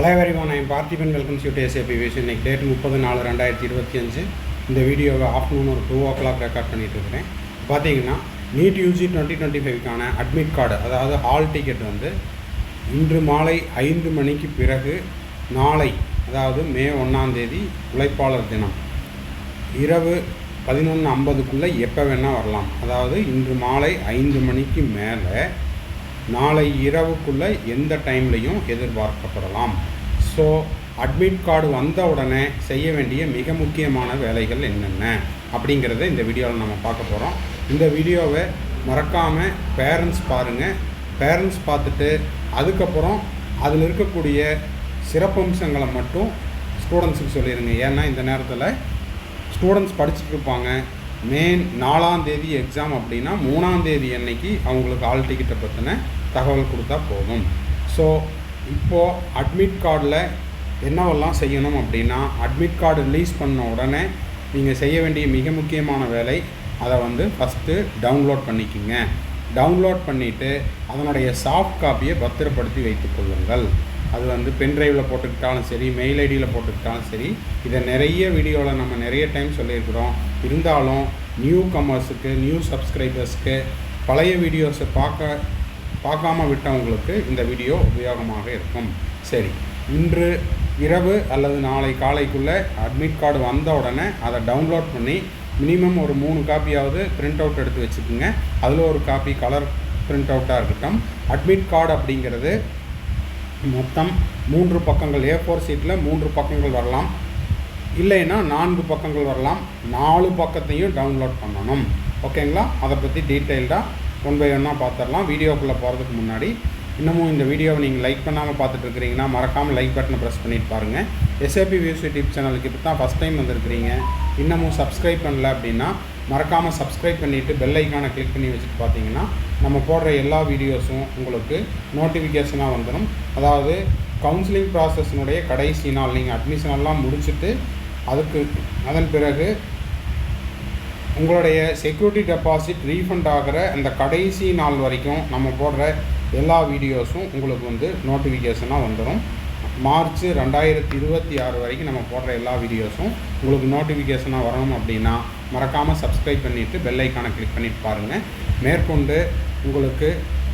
Hello everyone, I am Parthiban. Welcome to SAP Aviation. Date 30/4/2025. இந்த வீடியோவை afternoon ஒரு 2 o'clock record பண்ணிட்டு இருக்கிறேன். பார்த்தீங்கன்னா நீட் யூஜி 2025க்கான அட்மிட் கார்டு, அதாவது ஹால் டிக்கெட் வந்து இன்று மாலை 5 மணிக்கு பிறகு நாளை, அதாவது மே 1ஆம் தேதி உழைப்பாளர் தினம், இரவு 11:50க்குள்ளே எப்போ வேணால் வரலாம். அதாவது இன்று மாலை 5 மணிக்கு மேலே நாளை இரவுக்குள்ளே எந்த டைம்லையும் எதிர்பார்க்கப்படலாம். ஸோ அட்மிட் கார்டு வந்த உடனே செய்ய வேண்டிய மிக முக்கியமான வேலைகள் என்னென்ன அப்படிங்கிறத இந்த வீடியோவில் நம்ம பார்க்க போகிறோம். இந்த வீடியோவை மறக்காமல் பேரண்ட்ஸ் பாருங்கள். பேரண்ட்ஸ் பார்த்துட்டு அதுக்கப்புறம் அதில் இருக்கக்கூடிய சிறப்பம்சங்களை மட்டும் ஸ்டூடெண்ட்ஸுக்கு சொல்லிடுங்க. ஏன்னா இந்த நேரத்தில் ஸ்டூடெண்ட்ஸ் படிச்சுட்டு இருப்பாங்க. மே 4ஆம் தேதி எக்ஸாம் அப்படின்னா 3ஆம் தேதி அன்னைக்கு அவங்களுக்கு ஹால் டிக்கெட்டை பற்றின தகவல் கொடுத்தா போதும். ஸோ இப்போது அட்மிட் கார்டில் என்னவெல்லாம் செய்யணும் அப்படின்னா, அட்மிட் கார்டு ரிலீஸ் பண்ண உடனே நீங்கள் செய்ய வேண்டிய மிக முக்கியமான வேலை, அதை வந்து ஃபஸ்ட்டு டவுன்லோட் பண்ணிக்கோங்க. டவுன்லோட் பண்ணிவிட்டு அதனுடைய சாஃப்ட் காப்பியை பத்திரப்படுத்தி வைத்துக்கொள்ளுங்கள். அது வந்து பென்ட்ரைவில் போட்டுக்கிட்டாலும் சரி, மெயில் ஐடியில் போட்டுக்கிட்டாலும் சரி. இதை நிறைய வீடியோவில் நம்ம நிறைய டைம் சொல்லியிருக்கிறோம். இருந்தாலும் நியூ கமர்ஸுக்கு, நியூ சப்ஸ்கிரைபர்ஸ்க்கு, பழைய வீடியோஸை பார்க்காம விட்டவங்களுக்கு இந்த வீடியோ உபயோகமாக இருக்கும். சரி, இன்று இரவு அல்லது நாளை காலைக்குள்ளே அட்மிட் கார்டு வந்த உடனே அதை டவுன்லோட் பண்ணி மினிமம் ஒரு 3 காப்பியாவது பிரிண்ட் அவுட் எடுத்து வச்சுக்கோங்க. அதில் ஒரு காப்பி கலர் பிரிண்ட் அவுட்டாக இருக்கட்டும். அட்மிட் கார்டு அப்படிங்கிறது மொத்தம் 3 பக்கங்கள், A4 சீட்டில் 3 பக்கங்கள் வரலாம், இல்லைன்னா 4 பக்கங்கள் வரலாம். 4 பக்கத்தையும் டவுன்லோட் பண்ணணும். ஓகேங்களா? அதை பற்றி டீட்டெயில்டாக 1 by 1 பார்த்துடலாம். வீடியோக்குள்ளே போகிறதுக்கு முன்னாடி இன்னமும் இந்த வீடியோவை நீங்கள் லைக் பண்ணாமல் பார்த்துட்டு இருக்கிறீங்கன்னா மறக்காமல் லைக் பட்டனை ப்ரெஸ் பண்ணிட்டு பாருங்கள். SAP Views யூடியூப் சேனலுக்கு இப்போ தான் ஃபஸ்ட் டைம் வந்திருக்கிறீங்க, இன்னமும் சப்ஸ்கிரைப் பண்ணல அப்படின்னா மறக்காமல் சப்ஸ்கிரைப் பண்ணிவிட்டு பெல் ஐக்கானை கிளிக் பண்ணி வச்சுட்டு பார்த்தீங்கன்னா நம்ம போடுற எல்லா வீடியோஸும் உங்களுக்கு நோட்டிஃபிகேஷனாக வந்துடும். அதாவது கவுன்சிலிங் ப்ராசஸ்னுடைய கடைசி நாள், நீங்கள் அட்மிஷனெல்லாம் முடிச்சுட்டு அதன் பிறகு உங்களுடைய செக்யூரிட்டி டெபாசிட் ரீஃபண்ட் ஆகிற அந்த கடைசி நாள் வரைக்கும் நம்ம போடுற எல்லா வீடியோஸும் உங்களுக்கு வந்து நோட்டிஃபிகேஷனாக வந்துடும். மார்ச் 2026 வரைக்கும் நம்ம போடுற எல்லா வீடியோஸும் உங்களுக்கு நோட்டிஃபிகேஷனாக வரணும் அப்படின்னா மறக்காமல் சப்ஸ்கிரைப் பண்ணிவிட்டு பெல் ஐக்கானை கிளிக் பண்ணிவிட்டு பாருங்கள். மேற்கொண்டு உங்களுக்கு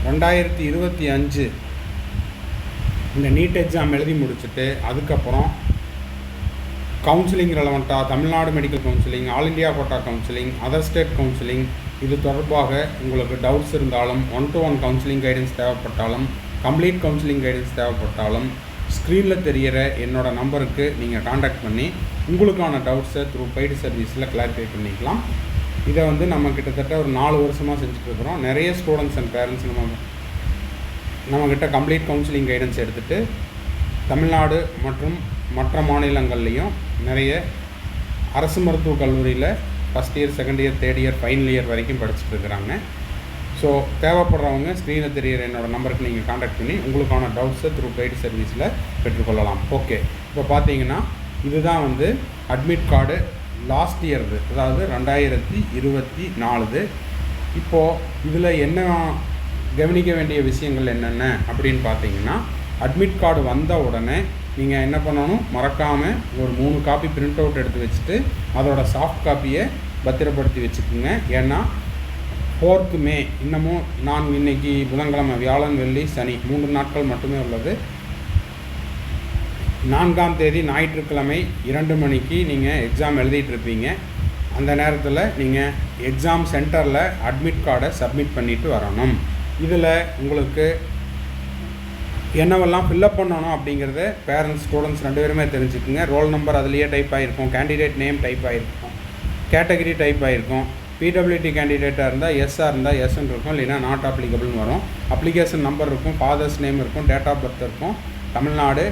2025 இந்த நீட் எக்ஸாம் எழுதி முடிச்சுட்டு அதுக்கப்புறம் கவுன்சிலிங் ரெலவெண்ட்டாக Tamil Nadu medical counselling, all India quota counselling, other state counselling, இது தொடர்பாக உங்களுக்கு டவுட்ஸ் இருந்தாலும், 1-to-1 கவுன்சிலிங் கைடன்ஸ் தேவைப்பட்டாலும், கம்ப்ளீட் கவுன்சிலிங் கைடன்ஸ் தேவைப்பட்டாலும் ஸ்க்ரீனில் தெரிகிற என்னோடய நம்பருக்கு நீங்கள் காண்டாக்ட் பண்ணி உங்களுக்கான டவுட்ஸை த்ரூ பெய்டு சர்வீஸில் கிளாரிஃபை பண்ணிக்கலாம். இதை வந்து நம்ம கிட்டத்தட்ட ஒரு 4 வருஷமாக செஞ்சுட்ருக்குறோம். நிறைய ஸ்டூடெண்ட்ஸ் அண்ட் பேரண்ட்ஸ் நம்மக்கிட்ட கம்ப்ளீட் கவுன்சிலிங் கைடன்ஸ் எடுத்துகிட்டு தமிழ்நாடு மற்றும் மற்ற மாநிலங்கள்லேயும் நிறைய அரசு மருத்துவக் கல்லூரியில் first year, second year, third year, final year வரைக்கும் படிச்சுட்டு இருக்கிறாங்க. ஸோ தேவைப்படுறவங்க ஸ்க்ரீனில் தெரிகிற என்னோடய நம்பருக்கு நீங்கள் காண்டாக்ட் பண்ணி உங்களுக்கான டவுட்ஸை த்ரூ பெய்டு சர்வீஸில் பெற்றுக்கொள்ளலாம். ஓகே, இப்போ பார்த்தீங்கன்னா இதுதான் வந்து அட்மிட் கார்டு லாஸ்ட் இயர்து, அதாவது 2024. இப்போது இதில் என்ன கவனிக்க வேண்டிய விஷயங்கள் என்னென்ன அப்படின்னு பார்த்தீங்கன்னா, அட்மிட் கார்டு வந்த உடனே நீங்கள் என்ன பண்ணணும், மறக்காமல் ஒரு 3 காப்பி பிரிண்ட் அவுட் எடுத்து வச்சுட்டு அதோட சாஃப்ட் காப்பியை பத்திரப்படுத்தி வச்சுக்கோங்க. ஏன்னா 4th மே, இன்னமும் நான் இன்றைக்கி புதன்கிழமை, வியாழன், வெள்ளி, சனி 3 நாட்கள் மட்டுமே உள்ளது. 4ஆம் தேதி ஞாயிற்றுக்கிழமை 2 மணிக்கு நீங்கள் எக்ஸாம் எழுதிட்டுருப்பீங்க. அந்த நேரத்தில் நீங்கள் எக்ஸாம் சென்டரில் அட்மிட் கார்டை சப்மிட் பண்ணிவிட்டு வரணும். இதில் உங்களுக்கு என்னவெல்லாம் ஃபில்லப் பண்ணணும் அப்படிங்கிறத பேரண்ட்ஸ், ஸ்டூடெண்ட்ஸ் 2 பேருமே தெரிஞ்சுக்குங்க. ரோல் நம்பர் அதுலேயே டைப் ஆகிருக்கும், கேண்டிடேட் நேம் டைப் ஆகிருக்கும், கேட்டகரி டைப் ஆகிருக்கும். பிடபிள்யூடி கேண்டிடேட்டாக இருந்தால் எஸ்ஸாக இருந்தால் எஸ்ன்னு இருக்கும், இல்லைன்னா நாட் அப்ளிகபிள்னு வரும். அப்ளிகேஷன் நம்பர் இருக்கும், ஃபாதர்ஸ் நேம் இருக்கும், டேட் ஆஃப் பர்த் இருக்கும், தமிழ்நாடு.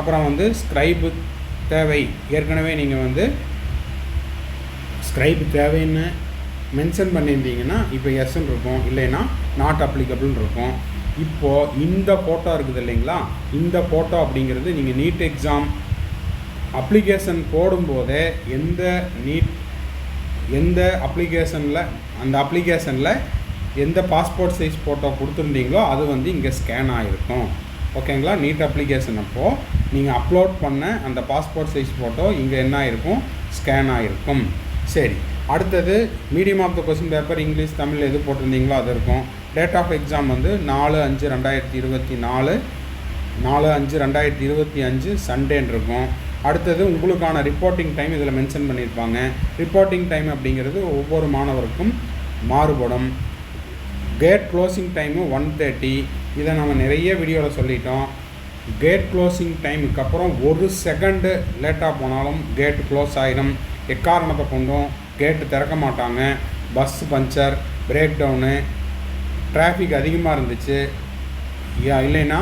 அப்புறம் வந்து ஸ்க்ரைபு தேவை, ஏற்கனவே நீங்கள் வந்து ஸ்க்ரைபு தேவைன்னு மென்ஷன் பண்ணியிருந்தீங்கன்னா இப்போ எஸ்ன்னு இருக்கும், இல்லைன்னா நாட் அப்ளிகபிள்னு இருக்கும். இப்போது இந்த ஃபோட்டோ இருக்குது இல்லைங்களா, இந்த ஃபோட்டோ அப்படிங்கிறது நீங்கள் நீட் எக்ஸாம் அப்ளிகேஷன் போடும்போதே எந்த அப்ளிகேஷனில் எந்த பாஸ்போர்ட் சைஸ் ஃபோட்டோ கொடுத்துருந்தீங்களோ அது வந்து இங்கே ஸ்கேன் ஆகிருக்கும். ஓகேங்களா? நீட் அப்ளிகேஷன் அப்போது நீங்கள் அப்லோட் பண்ண அந்த பாஸ்போர்ட் சைஸ் ஃபோட்டோ இங்கே என்ன ஆகிருக்கும், ஸ்கேன் ஆகிருக்கும். சரி, அடுத்தது medium of the question paper English Tamil எது போட்டிருந்தீங்களோ அது இருக்கும். டேட் ஆஃப் எக்ஸாம் வந்து 4/5/2024, 4/5/2025 சண்டேன்னு இருக்கும். அடுத்தது உங்களுக்கான ரிப்போர்ட்டிங் டைம் இதில் மென்ஷன் பண்ணியிருப்பாங்க. ரிப்போர்ட்டிங் டைம் அப்படிங்கிறது ஒவ்வொரு மாணவருக்கும் மாறுபடும். Gate closing time 1:30. இதை நம்ம நிறைய வீடியோவில் சொல்லிட்டோம். கேட் க்ளோசிங் டைமுக்கு அப்புறம் 1 செகண்டு லேட்டாக போனாலும் கேட் க்ளோஸ் ஆகிடும். எக்காரணத்தை கொண்டும் கேட்டு திறக்க மாட்டாங்க. Bus puncture, breakdown, traffic அதிகமாக இருந்துச்சு, இல்லைன்னா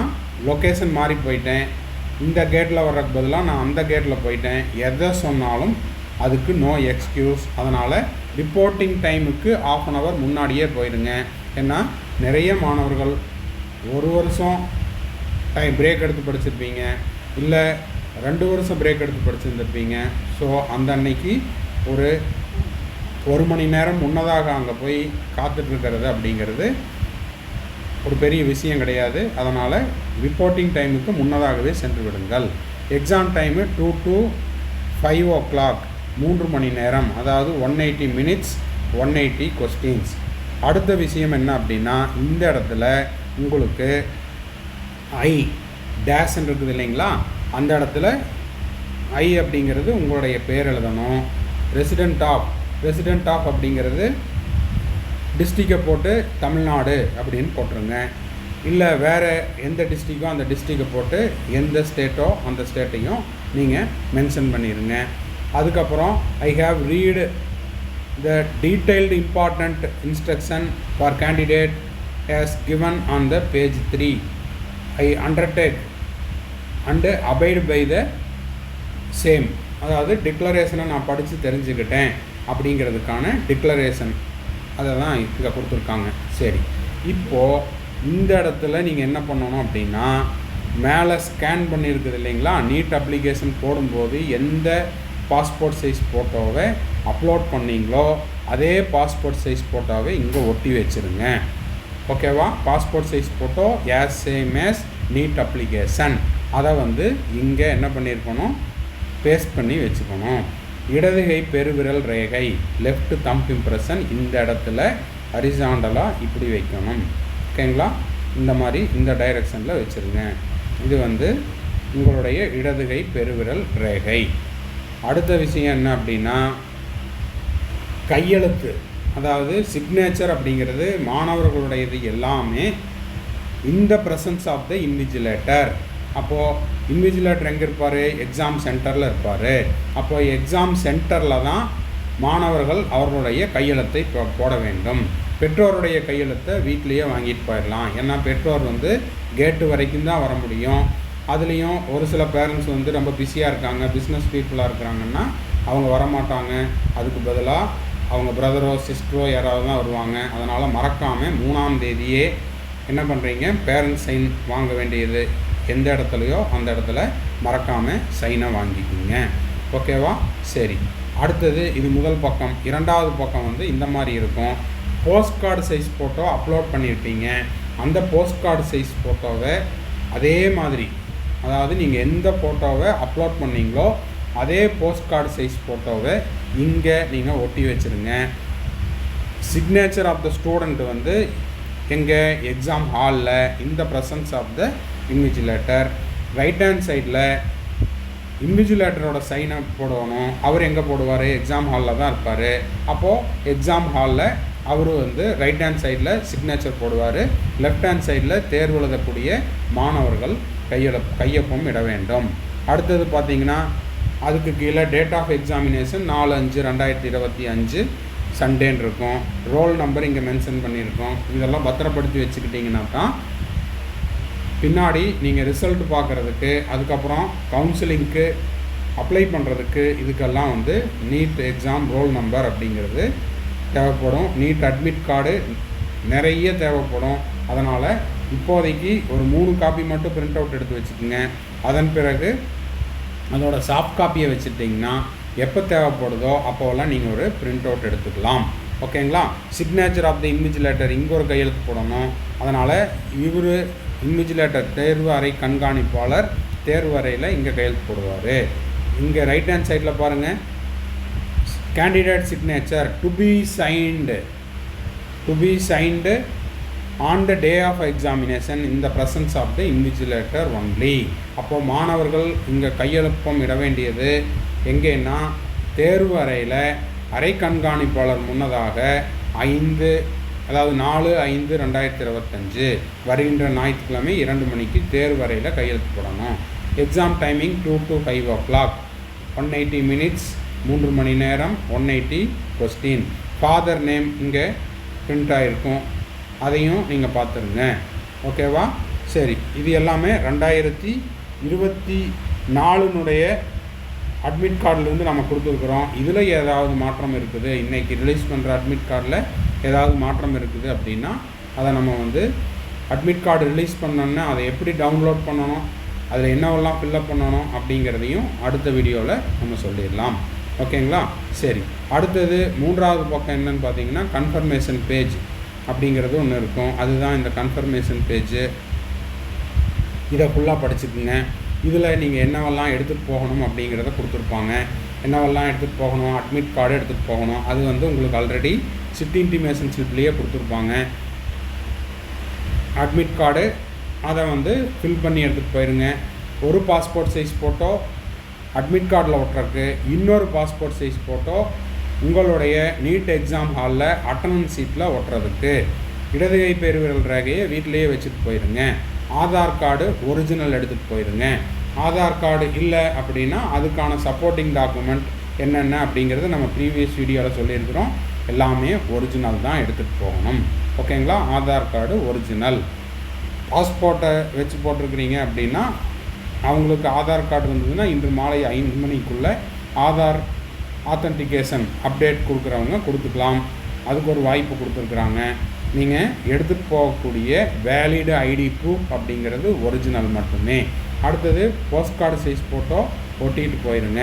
லொக்கேஷன் மாறி போயிட்டேன், இந்த கேட்டில் வர்றதுக்கு பதிலாக நான் அந்த கேட்டில் போயிட்டேன், எதை சொன்னாலும் அதுக்கு நோ எக்ஸ்கியூஸ். அதனால் ரிப்போர்ட்டிங் டைமுக்கு 1/2 hour முன்னாடியே போயிடுங்க. ஏன்னா நிறைய மாணவர்கள் 1 வருஷம் பிரேக் எடுத்து படிச்சிருப்பீங்க, இல்லை 2 வருஷம் பிரேக் எடுத்து படிச்சிருந்துருப்பீங்க. ஸோ அந்த அன்னைக்கு ஒரு 1 மணி நேரம் முன்னதாக அங்கே போய் காத்துட்ருக்கிறது அப்படிங்கிறது ஒரு பெரிய விஷயம் கிடையாது. அதனால் ரிப்போர்ட்டிங் டைமுக்கு முன்னதாகவே சென்று விடுங்கள். எக்ஸாம் டைமு 2 to 5 o'clock, 3 மணி நேரம், அதாவது 180 minutes, 180 questions. அடுத்த விஷயம் என்ன அப்படின்னா, இந்த இடத்துல உங்களுக்கு ஐ டேஷ்ன்னு இருக்குது இல்லைங்களா, அந்த இடத்துல ஐ அப்படிங்கிறது உங்களுடைய பேர் எழுதணும். ரெசிடெண்ட் ஆஃப் அப்படிங்கிறது டிஸ்ட்ரிக்டை போட்டு தமிழ்நாடு அப்படின்னு போட்டுருங்க. இல்லை வேறு எந்த டிஸ்ட்ரிக்கோ அந்த டிஸ்ட்ரிக்டை போட்டு எந்த ஸ்டேட்டோ அந்த ஸ்டேட்டையும் நீங்கள் மென்ஷன் பண்ணிடுங்க. அதுக்கப்புறம் I have read the detailed important instruction for candidate as given on the page 3. I undertake and abide by the same. அதாவது டிக்ளரேஷனை நான் படித்து தெரிஞ்சுக்கிட்டேன் அப்படிங்கிறதுக்கான டிக்ளரேஷன் அதை தான் இங்கே கொடுத்துருக்காங்க. சரி, இப்போது இந்த இடத்துல நீங்கள் என்ன பண்ணணும் அப்படின்னா, மேலே ஸ்கேன் பண்ணியிருக்குது இல்லைங்களா, நீட் அப்ளிகேஷன் போடும்போது எந்த பாஸ்போர்ட் சைஸ் ஃபோட்டோவை அப்லோட் பண்ணிங்களோ அதே பாஸ்போர்ட் சைஸ் ஃபோட்டோவை இங்கே ஒட்டி வச்சுருங்க. ஓகேவா? Passport size photo as same as NEET application அதை இங்கே என்ன பண்ணியிருக்கணும், பேஸ்ட் பண்ணி வச்சுக்கணும். இடதுகை பெருவிரல் ரேகை லெஃப்ட் தம்ப் இம்ப்ரெஷன் இந்த இடத்துல ஹரிசாண்டலாக இப்படி வைக்கணும். ஓகேங்களா? இந்த மாதிரி இந்த டைரெக்ஷனில் வச்சுருங்க. இது உங்களுடைய இடதுகை பெருவிரல் ரேகை. அடுத்த விஷயம் என்ன அப்படின்னா, கையெழுத்து, அதாவது சிக்னேச்சர் அப்படிங்கிறது மாணவர்களுடையது எல்லாமே இந்த ப்ரெசன்ஸ் ஆஃப் த இன்விஜிலேட்டர். அப்போது இன்விஜிலேட்டர் எங்கே இருப்பார்? எக்ஸாம் சென்டரில் இருப்பார். அப்போது எக்ஸாம் சென்டரில் தான் மாணவர்கள் அவர்களுடைய கையெழுத்தை போட வேண்டும். பெற்றோருடைய கையெழுத்தை வீட்டிலையே வாங்கிட்டு போயிடலாம். ஏன்னா பெற்றோர் கேட்டு வரைக்கும் தான் வர முடியும். அதுலேயும் ஒரு சில பேரண்ட்ஸ் ரொம்ப பிஸியாக இருக்காங்க, பிஸ்னஸ் பீப்புளாக இருக்கிறாங்கன்னா அவங்க வரமாட்டாங்க. அதுக்கு பதிலாக அவங்க பிரதரோ சிஸ்டரோ யாராவது தான் வருவாங்க. அதனால் மறக்காமல் 3ஆம் தேதியே என்ன பண்ணுறீங்க, பேரண்ட்ஸ் சைன் வாங்க வேண்டியது எந்த இடத்துலையோ அந்த இடத்துல மறக்காமல் சைனை வாங்கிக்கிங்க. ஓகேவா? சரி, அடுத்தது இது முதல் பக்கம். 2வது பக்கம் இந்த மாதிரி இருக்கும். Post card size photo upload பண்ணியிருப்பீங்க. அந்த போஸ்ட் கார்டு சைஸ் ஃபோட்டோவை அதே மாதிரி, அதாவது நீங்கள் எந்த ஃபோட்டோவை அப்லோட் பண்ணீங்களோ அதே போஸ்ட் கார்டு சைஸ் ஃபோட்டோவை இங்கே நீங்கள் ஒட்டி வச்சுருங்க. சிக்னேச்சர் ஆஃப் த ஸ்டூடெண்ட் எங்கே, எக்ஸாம் ஹாலில் இந்த presence of the invigilator. Right hand சைடில் இன்விஜிலேட்டரோட சைனை போடணும். அவர் எங்கே போடுவார்? எக்ஸாம் ஹாலில் தான் இருப்பார். அப்போது எக்ஸாம் ஹாலில் அவர் ரைட் ஹேண்ட் சைடில் சிக்னேச்சர் போடுவார். லெஃப்ட் ஹேண்ட் சைடில் தேர்வு எழுதக்கூடிய மாணவர்கள் கையொப்பம் இட வேண்டும். அடுத்தது பார்த்திங்கன்னா, அதுக்கு கீழே டேட் ஆஃப் எக்ஸாமினேஷன் 4/5/2025 சண்டேன்னு இருக்கும். ரோல் நம்பர் இங்கே மென்ஷன் பண்ணியிருக்கோம். இதெல்லாம் பத்திரப்படுத்தி வச்சுக்கிட்டிங்கன்னா தான் பின்னாடி நீங்கள் ரிசல்ட் பார்க்குறதுக்கு, அதுக்கப்புறம் கவுன்சிலிங்க்கு அப்ளை பண்ணுறதுக்கு, இதுக்கெல்லாம் நீட் எக்ஸாம் ரோல் நம்பர் அப்படிங்கிறது தேவைப்படும். நீட் அட்மிட் கார்டு நிறைய தேவைப்படும். அதனால் இப்போதைக்கு ஒரு 3 காப்பி மட்டும் பிரிண்ட் அவுட் எடுத்து வச்சுக்கோங்க. அதன் பிறகு அதோட சாஃப்ட் காப்பியை வச்சுட்டிங்கன்னா எப்போ தேவைப்படுதோ அப்போல்லாம் நீங்கள் ஒரு பிரிண்ட் அவுட் எடுத்துக்கலாம். ஓகேங்களா? சிக்னேச்சர் ஆஃப் த இன்விஜிலேட்டர் இங்கே ஒரு கையெழுத்து போடணும். அதனால் இவர் இன்விஜிலேட்டர் தேர்வு அறை கண்காணிப்பாளர் தேர்வு அறையில் இங்கே கையெழுத்து போடுவார். இங்கே ரைட் ஹேண்ட் சைடில் பாருங்கள், candidate signature to be signed on the day of examination in the presence of the invigilator only. அப்போது மாணவர்கள் இங்கே கையெழுப்பம் இட வேண்டியது எங்கேன்னா, தேர்வு அறையில் அறை கண்காணிப்பாளர் முன்னதாக 4/5/2025 வருகின்ற ஞாயிற்றுக்கிழமை 2 மணிக்கு தேர்வு அறையில் கையெழுத்து போடணும். Exam timing 2 to 5 o'clock, 180 minutes, 3 மணி நேரம், 180 கொஸ்டின். ஃபாதர் நேம் இங்கே பிரிண்ட் ஆகிருக்கும், அதையும் நீங்கள் பார்த்துருங்க. ஓகேவா? சரி, இது எல்லாமே 2024 அட்மிட் கார்டிலேருந்து நம்ம கொடுத்துருக்குறோம். இதில் ஏதாவது மாற்றம் இருக்குது, இன்றைக்கி ரிலீஸ் பண்ணுற அட்மிட் கார்டில் ஏதாவது மாற்றம் இருக்குது அப்படின்னா அதை நம்ம அட்மிட் கார்டு ரிலீஸ் பண்ணோன்னா அதை எப்படி டவுன்லோட் பண்ணணும், அதில் என்னவெல்லாம் ஃபில்லப் பண்ணணும் அப்படிங்கிறதையும் அடுத்த வீடியோவில் நம்ம சொல்லிடலாம். ஓகேங்களா? சரி, அடுத்தது 3வது பக்கம் என்னன்னு பார்த்தீங்கன்னா, கன்ஃபர்மேஷன் பேஜ் அப்படிங்கிறது ஒன்று இருக்கும். அதுதான் இந்த கன்ஃபர்மேஷன் பேஜு. இதை ஃபுல்லாக படிச்சுக்குங்க. இதில் நீங்கள் என்னவெல்லாம் எடுத்துகிட்டு போகணும் அப்படிங்கிறத கொடுத்துருப்பாங்க. என்னவெல்லாம் எடுத்துகிட்டு போகணும், அட்மிட் கார்டு எடுத்துகிட்டு போகணும், அது உங்களுக்கு ஆல்ரெடி சிட்டி இன்டிமேஷன் ஸ்லிப்லேயே கொடுத்துருப்பாங்க. அட்மிட் கார்டு அதை ஃபில் பண்ணி எடுத்துகிட்டு போயிருங்க. ஒரு பாஸ்போர்ட் சைஸ் ஃபோட்டோ அட்மிட் கார்டில் ஒட்டுறதுக்கு, இன்னொரு பாஸ்போர்ட் சைஸ் ஃபோட்டோ உங்களுடைய நீட் எக்ஸாம் ஹாலில் அட்டண்டன்ஸ் சீட்டில் ஒட்டுறதுக்கு. இடதுகை பெருவிரல் ரேகையை வீட்டிலையே வச்சுட்டு போயிருங்க. ஆதார் கார்டு ஒரிஜினல் எடுத்துகிட்டு போயிருங்க. ஆதார் கார்டு இல்லை அப்படின்னா அதுக்கான சப்போர்ட்டிங் டாக்குமெண்ட் என்னென்ன அப்படிங்கிறது நம்ம ப்ரீவியஸ் வீடியோவில் சொல்லியிருக்கிறோம். எல்லாமே ஒரிஜினல் தான் எடுத்துகிட்டு போகணும். ஓகேங்களா? Aadhaar card original. பாஸ்போர்ட்டை வச்சு போட்டிருக்கிறீங்க அப்படின்னா அவங்களுக்கு ஆதார் கார்டு வந்ததுன்னா இன்று மாலை 5 மணிக்குள்ளே ஆதார் ஆத்தன்டிகேஷன் அப்டேட் கொடுக்குறவங்க கொடுத்துக்கலாம். அதுக்கு ஒரு வாய்ப்பு கொடுத்துருக்குறாங்க. நீங்கள் எடுத்துகிட்டு போகக்கூடிய வேலிடு ஐடி ப்ரூஃப் அப்படிங்கிறது ஒரிஜினல் மட்டுமே. அடுத்தது போஸ்ட் கார்டு சைஸ் ஃபோட்டோ ஒட்டிகிட்டு போயிருங்க.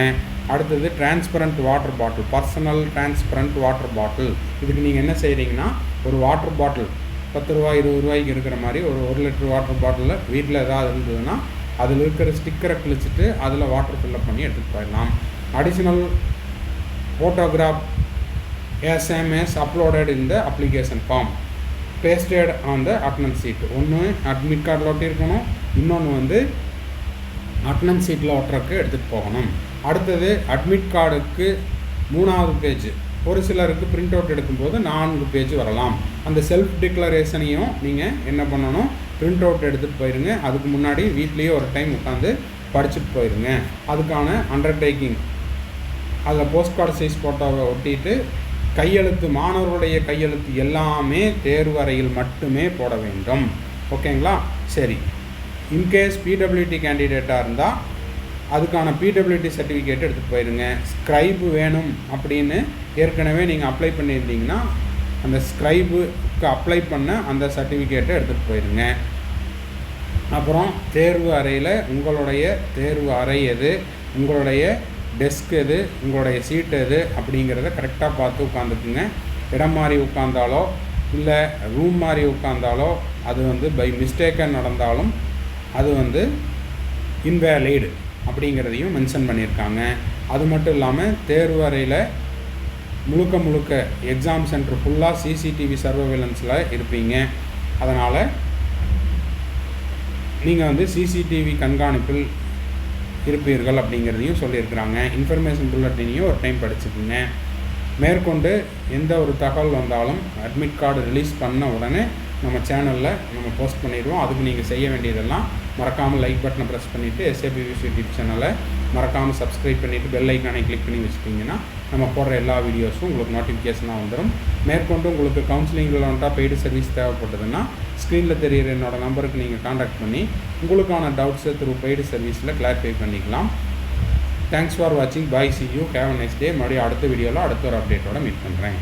அடுத்தது transparent water bottle, personal transparent water bottle. இதுக்கு நீங்கள் என்ன செய்கிறீங்கன்னா, ஒரு வாட்டர் பாட்டில் 10 ரூபா 20 ரூபாய்க்கு இருக்கிற மாதிரி ஒரு 1 லிட்டர் வாட்டர் பாட்டிலில் வீட்டில் ஏதாவது இருந்ததுன்னா அதில் இருக்கிற ஸ்டிக்கரை கிழிச்சிட்டு அதில் வாட்டர் ஃபில்லப் பண்ணி எடுத்துகிட்டு போயிடலாம். Additional photograph SMS uploaded in the application form pasted on the attendance sheet. ஒன்று அட்மிட் கார்டில் ஒட்டியிருக்கணும், இன்னொன்று அட்டண்டன்ஸ் சீட்டில் ஒட்டுறதுக்கு எடுத்துகிட்டு போகணும். அடுத்தது அட்மிட் கார்டுக்கு 3வது பேஜ். ஒரு சிலருக்கு பிரிண்ட் அவுட் எடுக்கும்போது 4 பேஜ் வரலாம். அந்த செல்ஃப் டிக்ளரேஷனையும் நீங்கள் என்ன பண்ணணும், பிரிண்ட் அவுட் எடுத்துகிட்டு போயிருங்க. அதுக்கு முன்னாடி வீட்லேயே ஒரு டைம் உட்காந்து படிச்சுட்டு போயிருங்க. அதுக்கான அண்டர்டேக்கிங் அதில் போஸ்ட் கார்டு சைஸ் ஃபோட்டோவை ஒட்டிட்டு கையெழுத்து, மாணவர்களுடைய கையெழுத்து எல்லாமே தேர்வு அறையில் மட்டுமே போட வேண்டும். ஓகேங்களா? சரி, இன்கேஸ் பிடபிள்யூடி கேண்டிடேட்டாக இருந்தால் அதுக்கான பிடபிள்யூடி சர்டிஃபிகேட் எடுத்துகிட்டு போயிருங்க. ஸ்க்ரைபு வேணும் அப்படின்னு ஏற்கனவே நீங்கள் அப்ளை பண்ணியிருந்தீங்கன்னா அந்த ஸ்க்ரைபுக்கு அப்ளை பண்ண அந்த சர்டிஃபிகேட்டை எடுத்துகிட்டு போயிருங்க. அப்புறம் தேர்வு அறையில் உங்களுடைய தேர்வு அறை எது, உங்களுடைய டெஸ்க் எது, உங்களுடைய சீட் எது அப்படிங்கிறத கரெக்டாக பார்த்து உட்காந்துக்குங்க. இடம் மாதிரி உட்காந்தாலோ இல்லை ரூம் மாதிரி உட்காந்தாலோ அது பை மிஸ்டேக்காக நடந்தாலும் அது இன்வேலிட் அப்படிங்கிறதையும் மென்ஷன் பண்ணியிருக்காங்க. அது மட்டும் இல்லாமல் தேர்வு அறையில் முழுக்க எக்ஸாம் சென்டர் ஃபுல்லாக சிசிடிவி சர்வேலன்ஸில் இருப்பீங்க. அதனால் நீங்கள் சிசிடிவி கண்காணிப்பில் இருப்பீர்கள் அப்படிங்கிறதையும் சொல்லியிருக்கிறாங்க. இன்ஃபர்மேஷன் புல்லட்டினையும் ஒரு டைம் படிச்சுக்குங்க. மேற்கொண்டு எந்த ஒரு தகவல் வந்தாலும் அட்மிட் கார்டு ரிலீஸ் பண்ண உடனே நம்ம சேனலில் நம்ம போஸ்ட் பண்ணிடுவோம். அதுக்கு நீங்கள் செய்ய வேண்டியதெல்லாம் மறக்காமல் லைக் பட்டனை ப்ரெஸ் பண்ணிவிட்டு SAPVC யூடியூப் சேனலை மறக்காமல் சப்ஸ்கிரைப் பண்ணிவிட்டு பெல் ஐக்கானை கிளிக் பண்ணி வச்சுட்டிங்கன்னா நம்ம போடுற எல்லா வீடியோஸும் உங்களுக்கு நோட்டிஃபிகேஷனாக வந்துடும். மேற்கொண்டு உங்களுக்கு கவுன்சிலிங்கில் வந்துட்டால் பெய்டு சர்வீஸ் தேவைப்பட்டதுன்னா ஸ்க்ரீனில் தெரிகிற என்னோடய நம்பருக்கு நீங்கள் காண்டாக்ட் பண்ணி உங்களுக்கான டவுட்ஸை பெய்டு சர்வீஸில் கிளாரிஃபை பண்ணிக்கலாம். தேங்க்ஸ் ஃபார் வாட்சிங். பாய், see you, have a nice day. மறுபடியும் அடுத்த வீடியோவில் அடுத்த ஒரு அப்டேட்டோட மீட் பண்ணுறேன்.